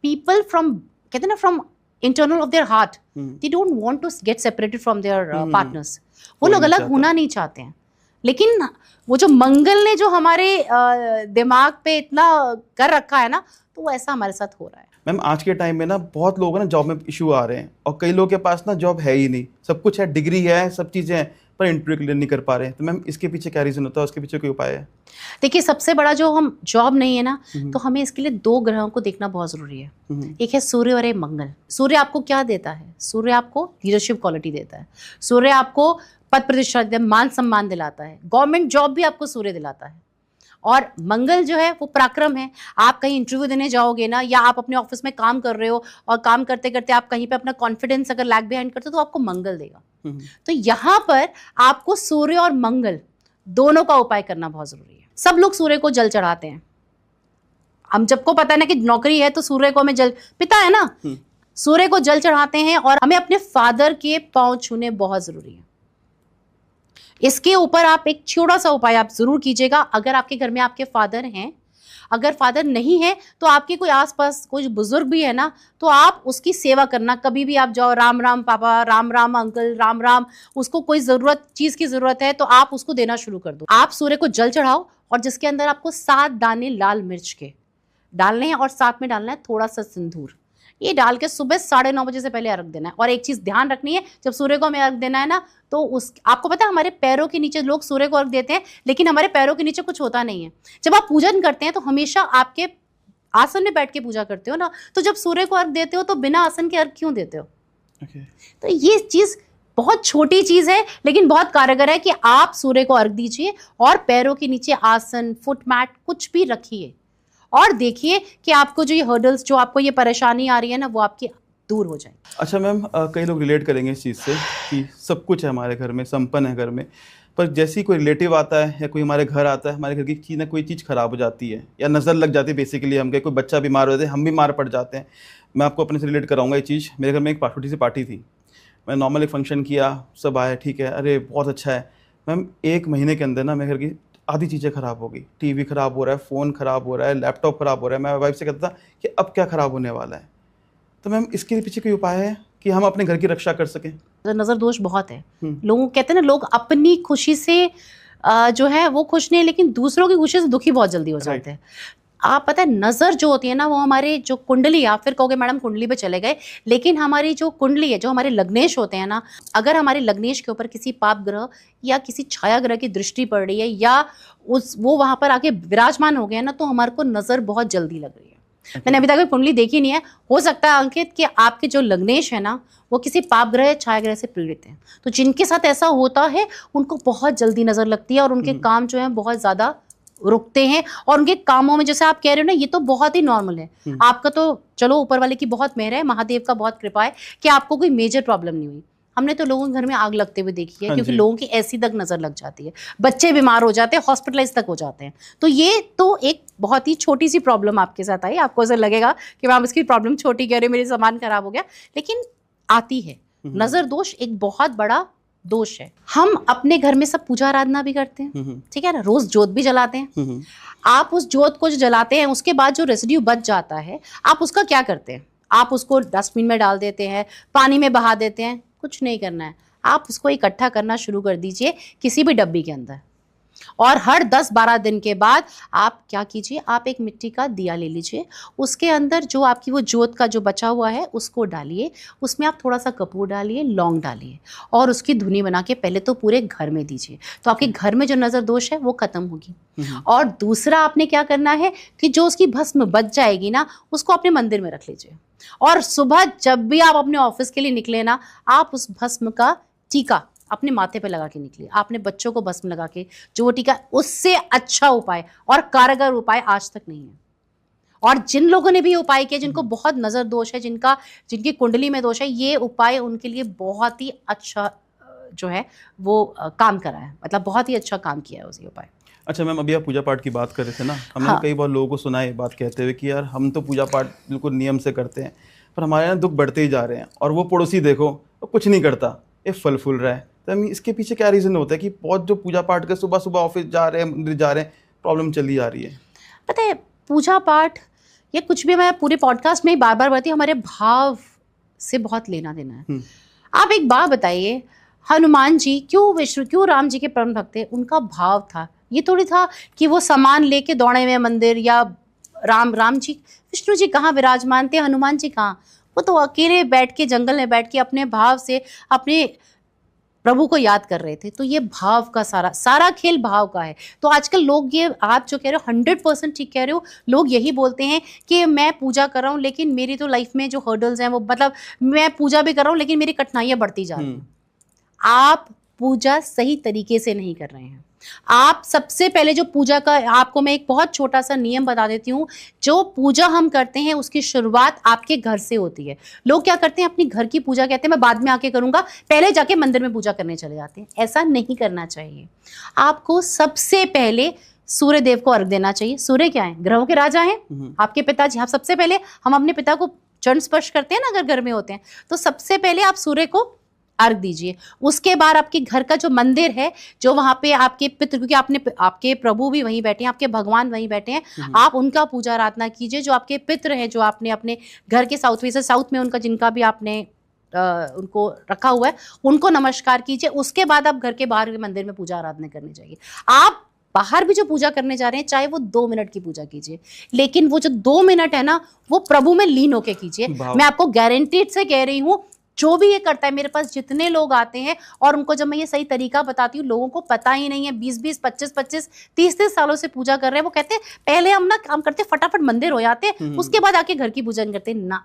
people from कहते हैं ना from internal of their heart, they don't want to get separated from their partners. वो लोग अलग होना नहीं चाहते हैं, लेकिन वो जो मंगल ने जो हमारे दिमाग पे इतना कर रखा है ना, तो वो ऐसा हमारे साथ हो रहा है।
मैम आज के टाइम में ना बहुत लोग ना जॉब में इशू आ रहे हैं, और कई लोगों के पास ना जॉब है ही नहीं, सब कुछ है, डिग्री है, सब चीज़ें हैं, पर इंटरव्यू क्लियर नहीं कर पा रहे हैं। तो मैम इसके पीछे क्या रीज़न होता है, उसके पीछे कोई उपाय है?
देखिए, सबसे बड़ा जो हम जॉब नहीं है ना, तो हमें इसके लिए 2 ग्रहों को देखना बहुत ज़रूरी है। एक है सूर्य और एक मंगल। सूर्य आपको क्या देता है? सूर्य आपको लीडरशिप क्वालिटी देता है। सूर्य आपको पद प्रतिष्ठा देता है, मान सम्मान दिलाता है। गवर्नमेंट जॉब भी आपको सूर्य दिलाता है। और मंगल जो है वो पराक्रम है। आप कहीं इंटरव्यू देने जाओगे ना, या आप अपने ऑफिस में काम कर रहे हो और काम करते करते आप कहीं पे अपना कॉन्फिडेंस अगर लैग बिहाइंड करते हो, तो आपको मंगल देगा। तो यहाँ पर आपको सूर्य और मंगल दोनों का उपाय करना बहुत जरूरी है। सब लोग सूर्य को जल चढ़ाते हैं। हम सबको पता है ना कि नौकरी है तो सूर्य को हमें जल, पिता है ना, सूर्य को जल चढ़ाते हैं। और हमें अपने फादर के पांव छूने बहुत जरूरी है। इसके ऊपर आप एक छोटा सा उपाय आप जरूर कीजिएगा। अगर आपके घर में आपके फादर हैं, अगर फादर नहीं है तो आपके कोई आसपास कोई बुजुर्ग भी है ना, तो आप उसकी सेवा करना। कभी भी आप जाओ, राम राम पापा, राम राम अंकल, राम राम, उसको कोई जरूरत चीज की जरूरत है तो आप उसको देना शुरू कर दो। आप सूर्य को जल चढ़ाओ, और जिसके अंदर आपको 7 दाने लाल मिर्च के डालने हैं, और साथ में डालना है थोड़ा सा सिंदूर। ये डाल के सुबह 9:30 बजे से पहले अर्घ देना है। और एक चीज ध्यान रखनी है, जब सूर्य को हमें अर्घ देना है ना, तो उस आपको पता है हमारे पैरों के नीचे लोग सूर्य को अर्घ देते हैं, लेकिन हमारे पैरों के नीचे कुछ होता नहीं है। जब आप पूजन करते हैं तो हमेशा आपके आसन में बैठ के पूजा करते हो ना, तो जब सूर्य को अर्घ देते हो तो बिना आसन के अर्घ क्यों देते हो? तो ये चीज बहुत छोटी चीज है, लेकिन बहुत कारगर है कि आप सूर्य को अर्घ दीजिए और पैरों के नीचे आसन, फुट मैट कुछ भी रखिए, और देखिए कि आपको जो ये हर्डल्स, जो आपको ये परेशानी आ रही है ना, वो आपकी दूर हो जाए।
अच्छा मैम, कई लोग रिलेट करेंगे इस चीज़ से कि सब कुछ है हमारे घर में, संपन्न है घर में, पर जैसे ही कोई रिलेटिव आता है या कोई हमारे घर आता है, हमारे घर की चीज़ ना कोई चीज़ ख़राब हो जाती है या नज़र लग जाती है। बेसिकली हम कोई बच्चा बीमार हो जाता है, हम बीमार पड़ जाते हैं। मैं आपको अपने से रिलेट कराऊंगा ये चीज़। मेरे घर में एक छोटी सी पार्टी थी, मैं नॉर्मल एक फंक्शन किया, सब आए, ठीक है, अरे बहुत अच्छा है। मैम 1 महीने के अंदर ना मेरे घर की आधी चीज़ें ख़राब हो गई। टीवी ख़राब हो रहा है, फ़ोन ख़राब हो रहा है, लैपटॉप ख़राब हो रहा है। मैं वाइफ से कहता था कि अब क्या ख़राब होने वाला है। तो मैम इसके पीछे कोई उपाय है कि हम अपने घर की रक्षा कर सकें?
नजर दोष बहुत है। लोगों कहते हैं ना, लोग अपनी खुशी से जो है वो खुश नहीं, लेकिन दूसरों की खुशी से दुखी बहुत जल्दी हो जाते हैं। आप पता है, नजर जो होती है ना, वो हमारे जो कुंडली, आप फिर कहोगे मैडम कुंडली पे चले गए, लेकिन हमारी जो कुंडली है, जो हमारे लग्नेश होते हैं ना, अगर हमारे लग्नेश के ऊपर किसी पाप ग्रह या किसी छाया ग्रह की दृष्टि पड़ रही है, या वो वहां पर आके विराजमान हो गया ना, तो हमारे को नजर बहुत जल्दी लग रही है। मैंने अभी तक कुंडली देखी नहीं है। हो सकता है अंकित कि आपके जो लग्नेश है ना, वो किसी पाप ग्रह, छाया ग्रह से पीड़ित हैं। तो जिनके साथ ऐसा होता है उनको बहुत जल्दी नजर लगती है, और उनके काम जो है बहुत ज्यादा रुकते हैं, और उनके कामों में, जैसे आप कह रहे हो ना, ये तो बहुत ही नॉर्मल है। आपका तो चलो ऊपर वाले की बहुत मेहर है, महादेव का बहुत कृपा है कि आपको कोई मेजर प्रॉब्लम नहीं हुई। हमने तो लोगों के घर में आग लगते हुए देखी है, क्योंकि लोगों की ऐसी तक नजर लग जाती है, बच्चे बीमार हो जाते हैं, हॉस्पिटलाइज तक हो जाते हैं। तो ये तो एक बहुत ही छोटी सी प्रॉब्लम आपके साथ आई। आपको ऐसा लगेगा कि मैम इसकी प्रॉब्लम छोटी, कह रहे मेरे सामान खराब हो गया, लेकिन आती है। नजर दोष एक बहुत बड़ा दोष है। हम अपने घर में सब पूजा आराधना भी करते हैं, ठीक है ना, रोज जोत भी जलाते हैं। आप उस जोत को जो जलाते हैं, उसके बाद जो रेसिड्यू बच जाता है, आप उसका क्या करते हैं? आप उसको डस्टबिन में डाल देते हैं, पानी में बहा देते हैं? कुछ नहीं करना है, आप उसको इकट्ठा करना शुरू कर दीजिए किसी भी डब्बी के अंदर। और हर 10-12 दिन के बाद आप क्या कीजिए, आप एक मिट्टी का दिया ले लीजिए, उसके अंदर जो आपकी वो जोत का जो बचा हुआ है उसको डालिए, उसमें आप थोड़ा सा कपूर डालिए, लौंग डालिए, और उसकी धुनी बना के पहले तो पूरे घर में दीजिए। तो आपके घर में जो नज़र दोष है वो खत्म होगी। और दूसरा आपने क्या करना है कि जो उसकी भस्म बच जाएगी ना, उसको अपने मंदिर में रख लीजिए, और सुबह जब भी आप अपने ऑफिस के लिए निकले ना, आप उस भस्म का टीका अपने माथे पे लगा के निकलिए। आपने बच्चों को भस्म लगा के, जो वो टीका, उससे अच्छा उपाय और कारगर उपाय आज तक नहीं है। और जिन लोगों ने भी उपाय किए, जिनको बहुत नजर दोष है, जिनकी कुंडली में दोष है, ये उपाय उनके लिए बहुत ही अच्छा जो है वो काम करा है, मतलब बहुत ही अच्छा काम किया है उसी उपाय।
अच्छा मैम, अभी आप पूजा पाठ की बात कर रहे थे ना, हमने कई बार लोगों को सुना है बात कहते हुए कि यार हम तो पूजा पाठ बिल्कुल नियम से करते हैं, पर हमारे यहाँ दुख बढ़ते ही जा रहे हैं, और वो पड़ोसी देखो वो कुछ नहीं करता, ये फल फूल रहा है। तो हम इसके पीछे क्या रीज़न होता है कि बहुत जो पूजा पाठ के सुबह सुबह ऑफिस जा रहे हैं, मंदिर जा रहे हैं, प्रॉब्लम चली जा रही है?
पता है, पूजा पाठ या कुछ भी, मैं पूरे पॉडकास्ट में बार बार बताती हूँ, हमारे भाव से बहुत लेना देना है। आप एक बात बताइए, हनुमान जी क्यों राम जी के परम भक्त थे? उनका भाव था। ये थोड़ी था कि वो सामान लेके दौड़े हुए मंदिर, या राम जी, विष्णु जी कहाँ विराजमान थे, हनुमान जी कहाँ? वो तो अकेले बैठ के जंगल में बैठ के अपने भाव से अपने प्रभु को याद कर रहे थे। तो ये भाव का सारा खेल भाव का है। तो आजकल लोग, ये आप जो कह रहे हो 100% ठीक कह रहे हो, लोग यही बोलते हैं कि मैं पूजा कर रहा हूँ लेकिन मेरी तो लाइफ में जो हर्डल्स हैं वो, मतलब मैं पूजा भी कर रहा हूँ लेकिन मेरी कठिनाइयां बढ़ती जा रही हैं। आप पूजा सही तरीके से नहीं कर रहे हैं। आप सबसे पहले जो पूजा का, आपको मैं एक बहुत छोटा सा नियम बता देती हूँ। जो पूजा हम करते हैं उसकी शुरुआत आपके घर से होती है। लोग क्या करते हैं, अपनी घर की पूजा कहते हैं मैं बाद में आके करूंगा, पहले जाके मंदिर में पूजा करने चले जाते हैं। ऐसा नहीं करना चाहिए। आपको सबसे पहले सूर्य देव को अर्घ देना चाहिए। सूर्य क्या है? ग्रहों के राजा हैं, आपके पिताजी। आप सबसे पहले, हम अपने पिता को चरण स्पर्श करते हैं ना अगर घर में होते हैं, तो सबसे पहले आप सूर्य को अर्घ दीजिए। उसके बाद आपके घर का जो मंदिर है, जो वहां पे आपके पितृ, क्योंकि आपके प्रभु भी वहीं बैठे हैं, आपके भगवान वहीं बैठे हैं, आप उनका पूजा आराधना कीजिए। जो आपके पितृ हैं, जो आपने अपने घर के साउथ में उनका, जिनका भी आपने उनको रखा हुआ है, उनको नमस्कार कीजिए। उसके बाद आप घर के बाहर के मंदिर में पूजा आराधना करनी चाहिए। आप बाहर भी जो पूजा करने जा रहे हैं, चाहे वो 2 मिनट की पूजा कीजिए, लेकिन वो जो 2 मिनट है ना, वो प्रभु में लीन होके कीजिए। मैं आपको गारंटीड से कह रही हूँ, जो भी ये करता है, मेरे पास जितने लोग आते हैं और उनको जब मैं ये सही तरीका बताती हूँ, लोगों को पता ही नहीं है, 20-20, 25-25, 30-30 सालों से पूजा कर रहे हैं, वो कहते हैं पहले हम ना काम करते, फटाफट मंदिर हो जाते, उसके बाद आके घर की पूजन करते ना।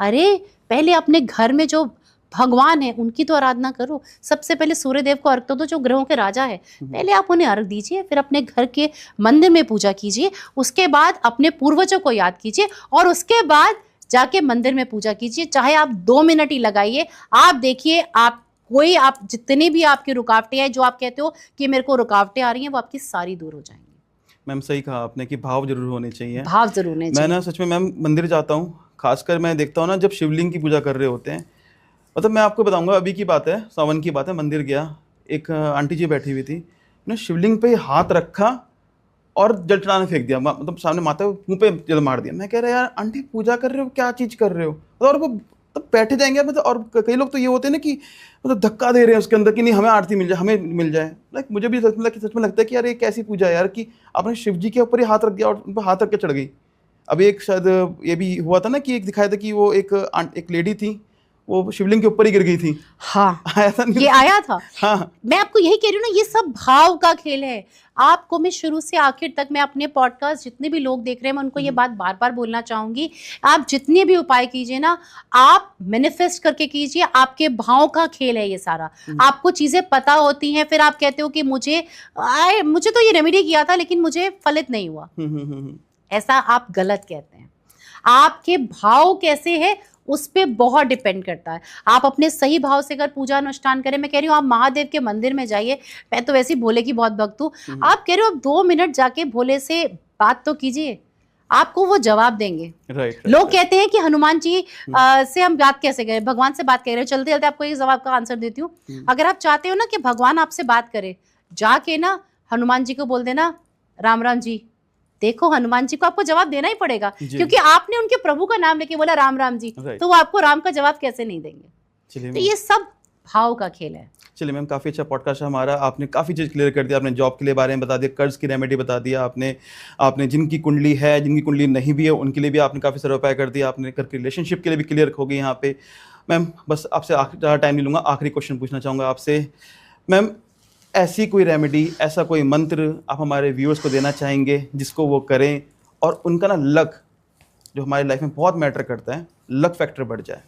अरे पहले अपने घर में जो भगवान है उनकी तो आराधना करो। सबसे पहले सूर्य देव को अर्घ दो, जो ग्रहों के राजा है, पहले आप उन्हें अर्घ दीजिए, फिर अपने घर के मंदिर में पूजा कीजिए, उसके बाद अपने पूर्वजों को याद कीजिए, और उसके बाद जाके मंदिर में पूजा कीजिए। चाहे आप 2 मिनट ही लगाइए, आप देखिए, आप जितनी भी आपकी रुकावटें हैं, जो आप कहते हो कि मेरे को रुकावटें आ रही हैं, वो आपकी सारी दूर हो जाएंगी।
मैम सही कहा आपने कि भाव जरूर होने चाहिए।
भाव जरूर होने चाहिए।
मैं ना सच में मैम मंदिर जाता हूँ, खासकर मैं देखता हूँ ना जब शिवलिंग की पूजा कर रहे होते हैं, मतलब मैं आपको बताऊंगा, अभी की बात है, सावन की बात है, मंदिर गया, एक आंटी जी बैठी हुई थी, उन्होंने शिवलिंग पे हाथ रखा और जल चढ़ाने फेंक दिया, मतलब सामने माता मुंह पे जल मार दिया। मैं कह रहा यार आंटी पूजा कर रहे हो, क्या चीज़ कर रहे हो? और वो तब बैठे जाएंगे, मतलब, और कई लोग तो ये होते हैं ना कि मतलब धक्का दे रहे हैं उसके अंदर कि नहीं हमें आरती मिल जाए, हमें मिल जाए। लाइक मुझे भी सच में लगता है कि यार ये कैसी पूजा है यार, कि आपने शिव जी के ऊपर ही हाथ रख दिया और उन पर हाथ रख के चढ़ गई। अभी एक शायद ये भी हुआ था ना कि एक दिखाया था कि वो एक लेडी थी, वो शिवलिंग के ऊपर ही गिर गई थी।
हाँ,
आया था,
ये आया था।
हाँ,
मैं आपको यही कह रही हूँ ना, ये सब भाव का खेल है। आपको मैं शुरू से आखिर तक, मैं अपने पॉडकास्ट जितने भी लोग देख रहे हैं, मैं उनको ये बात बार बार बोलना चाहूंगी, आप जितने भी उपाय कीजिए ना, आप मैनिफेस्ट करके कीजिए। आपके भाव का खेल है ये सारा। आपको चीजें पता होती हैं, फिर आप कहते हो कि मुझे तो ये रेमेडी किया था लेकिन मुझे फलित नहीं हुआ। ऐसा आप गलत कहते हैं। आपके भाव कैसे है उस पे बहुत डिपेंड करता है। आप अपने सही भाव से अगर पूजा अनुष्ठान करें, मैं कह रही हूँ आप महादेव के मंदिर में जाइए। मैं तो वैसे ही भोले की बहुत भक्त हूँ। आप कह रहे हो 2 मिनट जाके भोले से बात तो कीजिए, आपको वो जवाब देंगे। लोग कहते हैं कि हनुमान जी से हम बात कैसे करें, भगवान से बात करें। चलते चलते आपको एक जवाब का आंसर देती हूँ। अगर आप चाहते हो ना कि भगवान आपसे बात करे, जाके ना हनुमान जी को बोल देना राम राम जी। देखो हनुमान जी को आपको जवाब देना ही पड़ेगा, क्योंकि आपने उनके प्रभु का नाम लेके बोला राम राम जी, तो वो आपको राम का जवाब कैसे नहीं देंगे? तो ये सब भाव का खेल है।
चलिए मैम, काफ़ी अच्छा पॉडकास्ट है हमारा। आपने काफ़ी चीज़ क्लियर कर दिया। आपने जॉब के लिए बारे में बता दिया, कर्ज की रेमेडी बता दिया, आपने जिनकी कुंडली है, जिनकी कुंडली नहीं भी है, उनके लिए भी आपने काफ़ी सारा उपाय कर दिया। आपने करके रिलेशनशिप के लिए भी क्लियर हो गई यहाँ पे। मैम बस आपसे ज़्यादा टाइम नहीं लूँगा, आखिरी क्वेश्चन पूछना चाहूँगा आपसे। मैम ऐसी कोई रेमेडी, ऐसा कोई मंत्र आप हमारे व्यूअर्स को देना चाहेंगे जिसको वो करें और उनका ना लक, जो हमारी लाइफ में बहुत मैटर करता है, लक फैक्टर बढ़ जाए,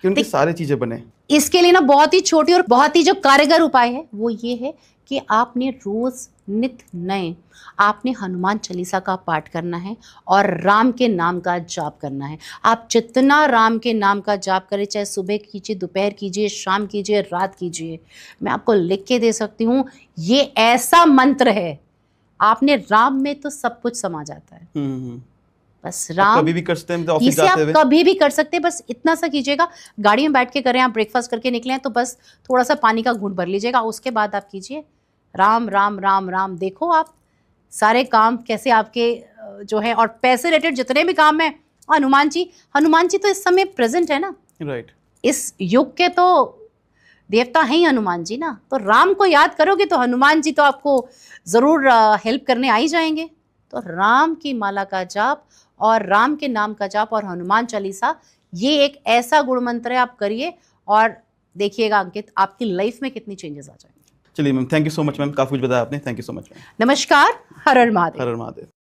कि उनकी सारी चीज़ें बने? इसके लिए ना बहुत ही छोटी और बहुत ही जो कारगर उपाय है वो ये है कि आपने रोज नित नए आपने हनुमान चालीसा का पाठ करना है और राम के नाम का जाप करना है। आप जितना राम के नाम का जाप करें, चाहे सुबह कीजिए, दोपहर कीजिए, शाम कीजिए, रात कीजिए, मैं आपको लिख के दे सकती हूँ, ये ऐसा मंत्र है, आपने राम में तो सब कुछ समा जाता है। बस राम कभी भी कर सकते हैं, ऑफिस जाते हुए कभी भी कर सकते हैं। बस इतना सा कीजिएगा, गाड़ी में बैठ के करें, आप ब्रेकफास्ट करके निकले तो बस थोड़ा सा पानी का घूंट भर लीजिएगा, उसके बाद आप कीजिए राम राम राम राम। देखो आप सारे काम कैसे आपके जो है, और पैसे रिलेटेड जितने भी काम है, हनुमान जी तो इस समय प्रेजेंट है ना, राइट। इस युग के तो
देवता हैं ही हनुमान जी ना, तो राम को याद करोगे तो हनुमान जी तो आपको ज़रूर हेल्प करने आ ही जाएंगे। तो राम की माला का जाप और राम के नाम का जाप और हनुमान चालीसा, ये एक ऐसा गुण मंत्र है, आप करिए और देखिएगा अंकित आपकी लाइफ में कितनी चेंजेस आ जाएंगे।
चलिए ma'am, thank you so much ma'am, काफ़ी कुछ बताया आपने, thank you so much ma'am.
नमस्कार, हर हर महादेव।
हर हर महादेव।